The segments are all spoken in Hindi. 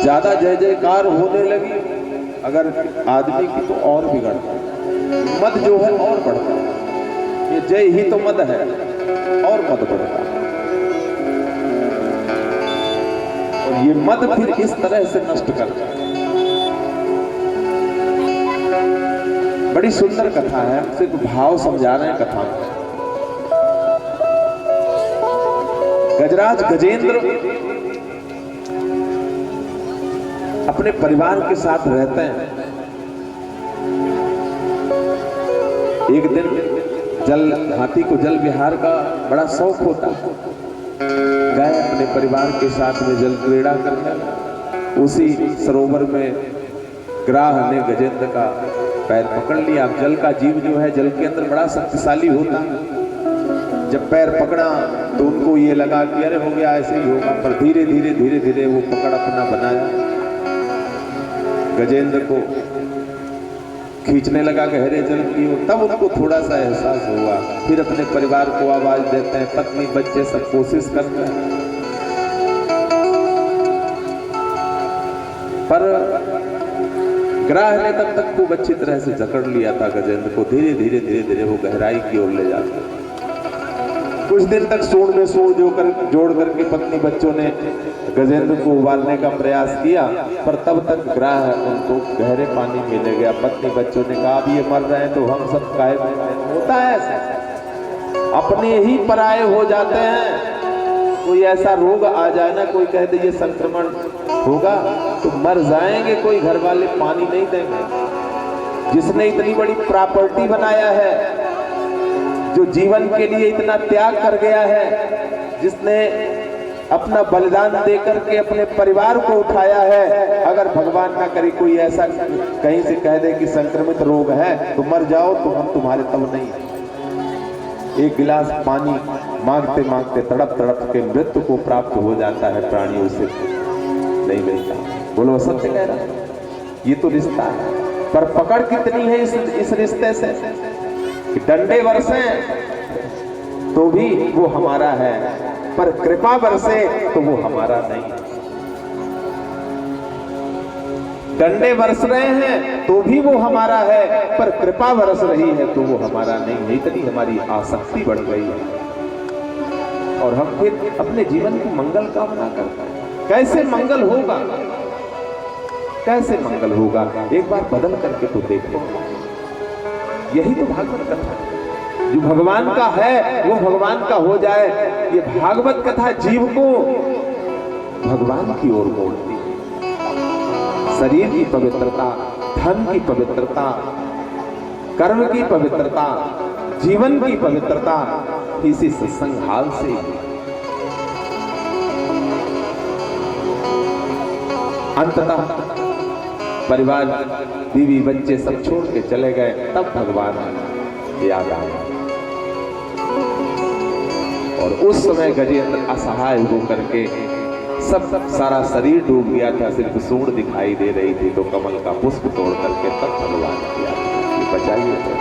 ज्यादा जय जयकार होने लगी अगर आदमी की तो और बिगड़ता है, मद जो है और बढ़ता है। ये जय ही तो मद है और मद बढ़ता है। और ये मद फिर इस तरह से नष्ट करता है। बड़ी सुंदर कथा है, सिर्फ भाव समझा रहे हैं कथा में। गजराज गजेंद्र अपने परिवार के साथ रहते हैं। एक दिन हाथी को जल विहार का बड़ा शौक होता है। गए अपने परिवार के साथ में जल क्रीड़ा करने। उसी सरोवर में ग्राह ने गजेंद्र का पैर पकड़ लिया। अब जल का जीव जो है जल के अंदर बड़ा शक्तिशाली होता है। जब पैर पकड़ा तो उनको ये लगा कि अरे हो गया, ऐसे ही होगा, पर धीरे धीरे धीरे धीरे वो पकड़ अपना बनाया, गजेंद्र को खींचने लगा गहरे जल की ओर। तब उनको थोड़ा सा एहसास हुआ। फिर अपने परिवार को आवाज देते हैं, पत्नी बच्चे सब कोशिश करते हैं, पर ग्राह ने तब तक खूब अच्छी तरह से जकड़ लिया था गजेंद्र को। धीरे धीरे धीरे धीरे वो गहराई की ओर ले जाता। कुछ दिन तक सूंड में सूंड जोड़ करके पत्नी बच्चों ने गजेंद्र को उबारने का प्रयास किया, पर तब तक ग्राह उनको गहरे पानी में ले गया। पत्नी बच्चों ने कहा अब ये मर रहे हैं तो हम सब काहे होता है ऐसा, अपने ही पराये हो जाते हैं। कोई ऐसा रोग आ जाए ना, कोई कह दे ये संक्रमण होगा तो मर जाएंगे, कोई घर वाले पानी नहीं देंगे। जिसने इतनी बड़ी प्रॉपर्टी बनाया है, जो जीवन के लिए इतना त्याग कर गया है, जिसने अपना बलिदान देकर के अपने परिवार को उठाया है, अगर भगवान ना करे कोई ऐसा कहीं से कह दे कि संक्रमित रोग है तो मर जाओ, तो हम तुम्हारे तब नहीं। एक गिलास पानी मांगते मांगते तड़प तड़प के मृत्यु को प्राप्त हो जाता है प्राणी, उसे नहीं मिलता। बोलो सत्य कह रहा, ये तो रिश्ता है। पर पकड़ कितनी है इस रिश्ते से कि डंडे बरसे तो भी वो हमारा है, पर कृपा बरसे तो वो हमारा नहीं। डंडे बरस रहे हैं तो भी वो हमारा है, पर कृपा बरस रही है तो वो हमारा नहीं। इतनी हमारी आसक्ति बढ़ गई है और हम फिर अपने जीवन की मंगल कामना करते हैं। कैसे मंगल होगा, कैसे मंगल होगा, एक बार बदल करके तो देखो। यही तो भागवत कथा है। जो भगवान का है वो भगवान का हो जाए। ये भागवत कथा जीव को भगवान की ओर मोड़ती है। शरीर की पवित्रता, धन की पवित्रता, कर्म की पवित्रता, जीवन की पवित्रता इसी सत्संग हाल से। अंततः परिवार बीवी बच्चे सब छोड़ के चले गए, तब भगवान याद आया। और उस समय गजेंद्र असहाय होकर के सब सारा शरीर डूब गया था, सिर्फ सूंड दिखाई दे रही थी। तो कमल का पुष्प तोड़ करके तब भगवान किया, बचाइए तो।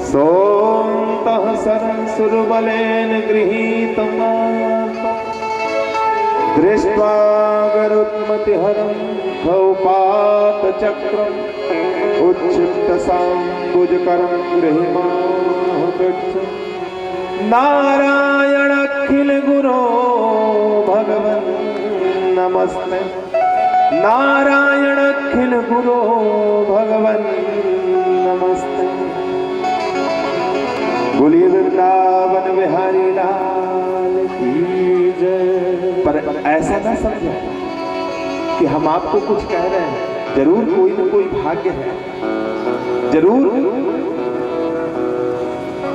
सोमतः सरं सुरबलेन गृहीतं दृष्ट्वा गरुत्मतिहरं खौपातचक्रम् उच्छिष्टसाम्बुजकरं गृहीमाह गच्छ। नारायण अखिल गुरो भगवन् नमस्ते। नारायण अखिल गुरो भगवन् नमस्ते। बोलिए वृंदावन बिहारी लाल की जय। पर ऐसा ना समझो कि हम आपको कुछ कह रहे हैं। जरूर कोई न कोई भाग्य है, जरूर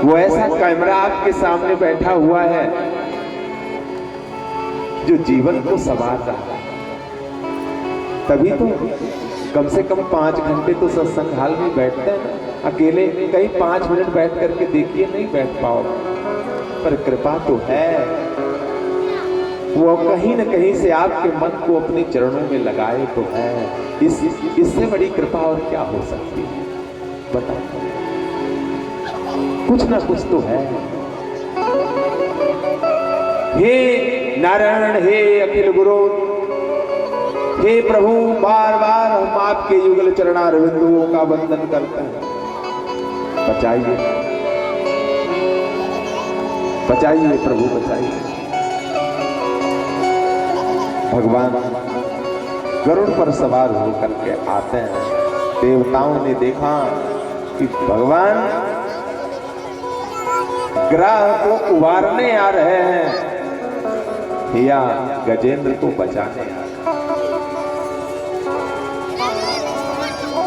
वो ऐसा कैमरा आपके सामने बैठा हुआ है जो जीवन को संवार रहा है। तभी तो कम से कम 5 घंटे तो सत्संग हाल में बैठते हैं। अकेले कहीं 5 मिनट बैठ करके देखिए, नहीं बैठ पाओगे। पर कृपा तो है, वो कहीं न कहीं से आपके मन को अपने चरणों में लगाए तो है। इससे बड़ी कृपा और क्या हो सकती है बताओ। कुछ ना कुछ तो है। हे नारायण, हे अखिल गुरु, हे प्रभु, बार बार हम आपके युगल चरणारविंदों का वंदन करते हैं। बचाइए, बचाइए प्रभु, बचाइए। भगवान गरुड़ पर सवार होकर के आते हैं। देवताओं ने देखा कि भगवान ग्रह को उबारने आ रहे हैं या गजेंद्र को बचाने आ रहे हैं।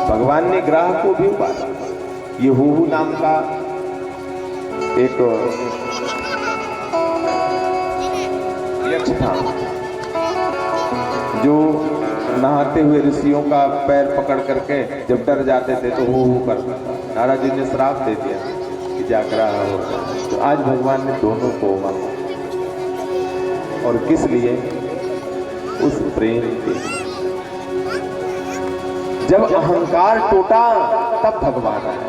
भगवान ने ग्रह को भी उबारा। ये हुहू नाम का एक यक्ष था जो नहाते हुए ऋषियों का पैर पकड़ करके जब डर जाते थे तो हो करता था। नारद जी ने श्राप दे दिया कि जागरा हो। तो आज भगवान ने दोनों को मांगा, और किस लिए? उस प्रेम के। जब अहंकार टूटा तब भगवान आया।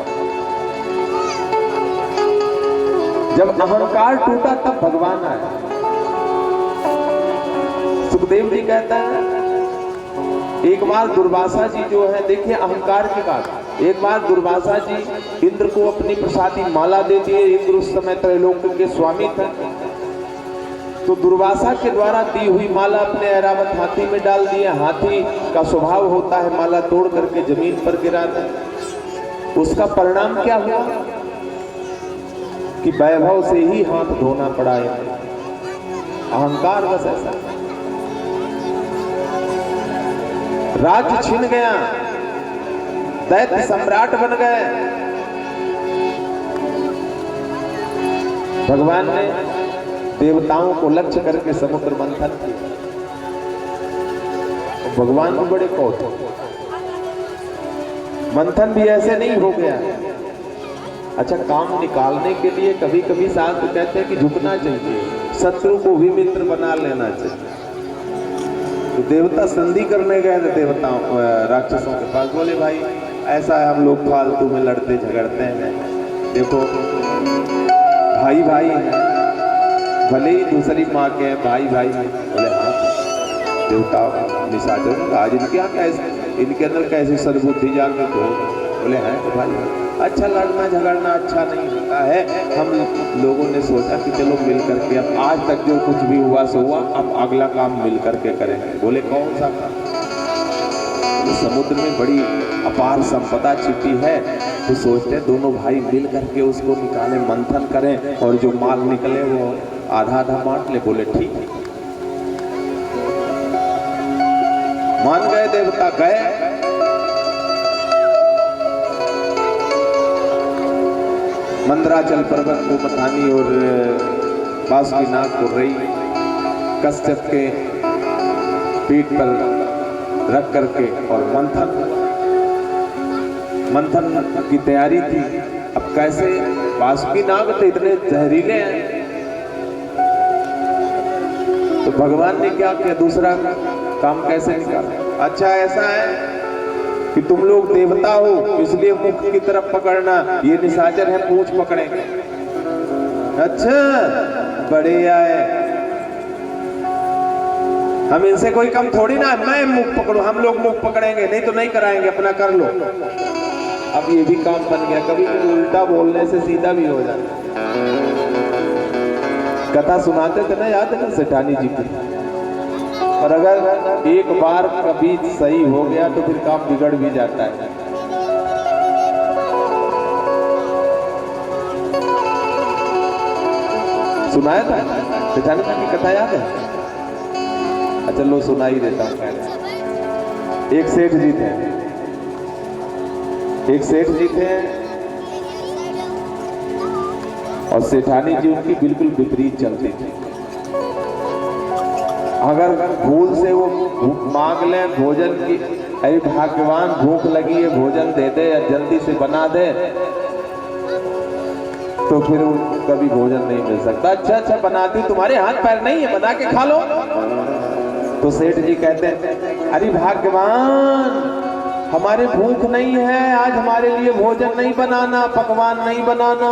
जब अहंकार टूटा तब भगवान आया। सुखदेव जी कहता है, एक बार दुर्वासा जी जो है, देखिए अहंकार की बात, एक बार दुर्वासा जी इंद्र को अपनी प्रसादी माला दे दिए। इंद्र उस समय त्रैलोक के स्वामी थे। तो दुर्वासा के द्वारा दी हुई माला अपने ऐरावत हाथी में डाल दिया। हाथी का स्वभाव होता है माला तोड़ करके जमीन पर गिरा दे। उसका परिणाम क्या हुआ कि वैभव से ही हाथ धोना पड़ा है। अहंकार बस ऐसा। राज्य छिन गया, दैत्य सम्राट बन गए। भगवान ने देवताओं को लक्ष्य करके समुद्र मंथन किया। भगवान को बड़े कौतूहल। मंथन भी ऐसे नहीं हो गया। अच्छा, काम निकालने के लिए कभी कभी शास्त्र कहते हैं कि झुकना चाहिए, शत्रु को भी मित्र बना लेना चाहिए। तो देवता संधि करने गए थे देवताओं राक्षसों के पास। बोले भाई ऐसा है, हम लोग फालतू में लड़ते झगड़ते हैं। देखो भाई भाई हैं, भले ही दूसरी माँ के हैं, भाई भाई हैं। बोले हाँ। देवता निशाचर, आज इनके अंदर कैसी सद्बुद्धि जागृत हो? बोले हैं तो भाई। अच्छा, लड़ना झगड़ना अच्छा नहीं होता है। हम लोगों ने सोचा कि चलो मिल करके, अब आज तक जो कुछ भी हुआ सो हुआ, अब अगला काम मिल करके करेंगे। बोले कौन सा काम? तो समुद्र में बड़ी अपार संपदा छिपी है, तो सोचते हैं दोनों भाई मिल करके उसको निकालें, मंथन करें, और जो माल निकले वो आधा आधा बांट ले। बोले ठीक है। मान गए देवता, गए। मंदराचल पर्वत को मथानी और बासुकीनाथ को रही कश्यप के पीठ पर रख करके और मंथन की तैयारी थी। अब कैसे? बासुकीनाथ तो इतने जहरीले हैं। तो भगवान ने क्या किया? दूसरा काम कैसे निकाला? अच्छा, ऐसा है कि तुम लोग देवता हो, इसलिए मुख की तरफ पकड़ना, ये निशाचर है पूंछ पकड़ेंगे। अच्छा, बड़े आए, हम इनसे कोई कम थोड़ी ना। मैं मुख पकड़ू, हम लोग मुख पकड़ेंगे, नहीं तो नहीं कराएंगे, अपना कर लो। अब ये भी काम बन गया। कभी उल्टा बोलने से सीधा भी हो जाता। कथा सुनाते थे ना, याद है ना सेठानी जी की? और अगर एक बार कभी सही हो गया तो फिर काम बिगड़ भी जाता है। सुनाया था सेठानी जी की कथा, याद है? अच्छा लो सुना ही देता हूँ। पहले एक सेठ जी थे, और सेठानी जी उनकी बिल्कुल विपरीत चलती थी। अगर भूल से वो मांग ले भोजन की, अरे भगवान भूख लगी है भोजन दे दे या जल्दी से बना दे, तो फिर कभी भोजन नहीं मिल सकता। अच्छा बनाती, तुम्हारे हाथ पैर नहीं है, बना के खा लो। तो सेठ जी कहते हैं, अरे भगवान हमारे भूख नहीं है, आज हमारे लिए भोजन नहीं बनाना, पकवान नहीं बनाना।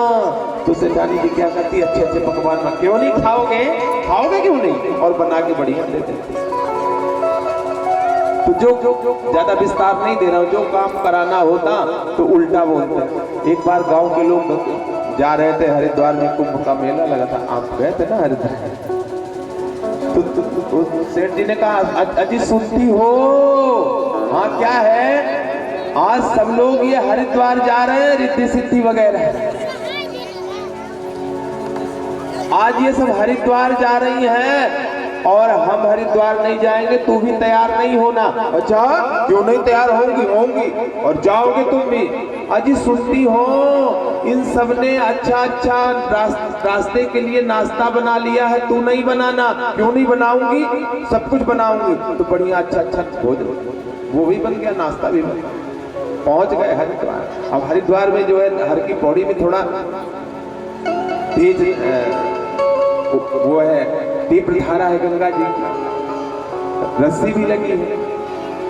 तो सेठानी जी क्या करती, अच्छे अच्छे पकवान बना, क्यों नहीं खाओगे, खाओगे क्यों नहीं, और बना के बढ़िया दे देते। तो जो ज्यादा विस्तार नहीं दे रहा हूं, जो काम कराना होता तो उल्टा बोलते। एक बार गांव के लोग जा रहे थे हरिद्वार में, कुंभ का मेला लगा था, आप गए थे ना हरिद्वार? तो सेठ जी ने कहा, अजी सुनती हो? हाँ क्या है? आज सब लोग ये हरिद्वार जा रहे हैं रिद्धि सिद्धि वगैरह, आज ये सब हरिद्वार जा रही हैं और हम हरिद्वार नहीं जाएंगे, तू भी तैयार नहीं होना। अच्छा क्यों नहीं तैयार होंगी और जाओगे तुम भी। अजी सुनती हो, इन सब ने अच्छा अच्छा रास्ते के लिए नाश्ता बना लिया है, तू नहीं बनाना। क्यों नहीं बनाऊंगी, सब कुछ बनाऊंगी। तो बढ़िया अच्छा अच्छा भोजन वो भी बन गया, नाश्ता भी बन गया। पहुंच गए हरिद्वार। अब हरिद्वार में जो है हर की पौड़ी में थोड़ा तेज वो है, तीव्र धारा है गंगा जी की, रस्सी भी लगी है।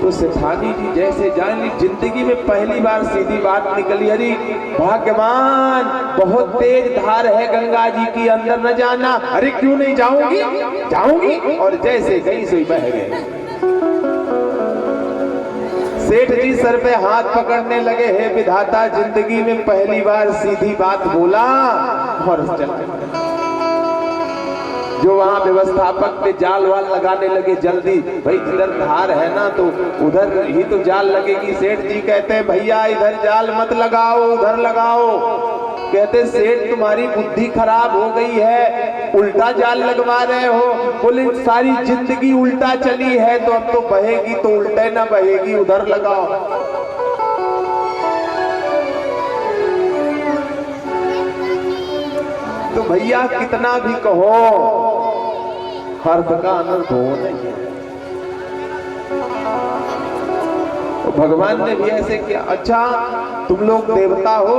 तो सेठानी जी जैसे जान ली, जिंदगी में पहली बार सीधी बात निकली, अरे भाग्यवान, बहुत तेज धार है गंगा जी की, अंदर न जाना। अरे क्यों नहीं जाऊंगी, जाऊंगी। और जैसे गई सोई बह गए। सेठ जी सर पे हाथ पकड़ने लगे, हे विधाता, जिंदगी में पहली बार सीधी बात बोला। और जो वहां व्यवस्थापक पे जाल वाल लगाने लगे, जल्दी भाई इधर धार है ना तो उधर ही तो जाल लगेगी। सेठ जी कहते हैं, भैया इधर जाल मत लगाओ, उधर लगाओ। कहते सेठ तुम्हारी बुद्धि खराब हो गई है, उल्टा जाल लगवा रहे हो। बोले सारी जिंदगी उल्टा चली है, तो अब तो बहेगी तो उल्टे ना बहेगी, उधर लगाओ। तो भैया कितना भी कहो, अर्थ का अनर्थ हो नहीं। तो भगवान ने भी ऐसे किया। अच्छा तुम लोग देवता हो,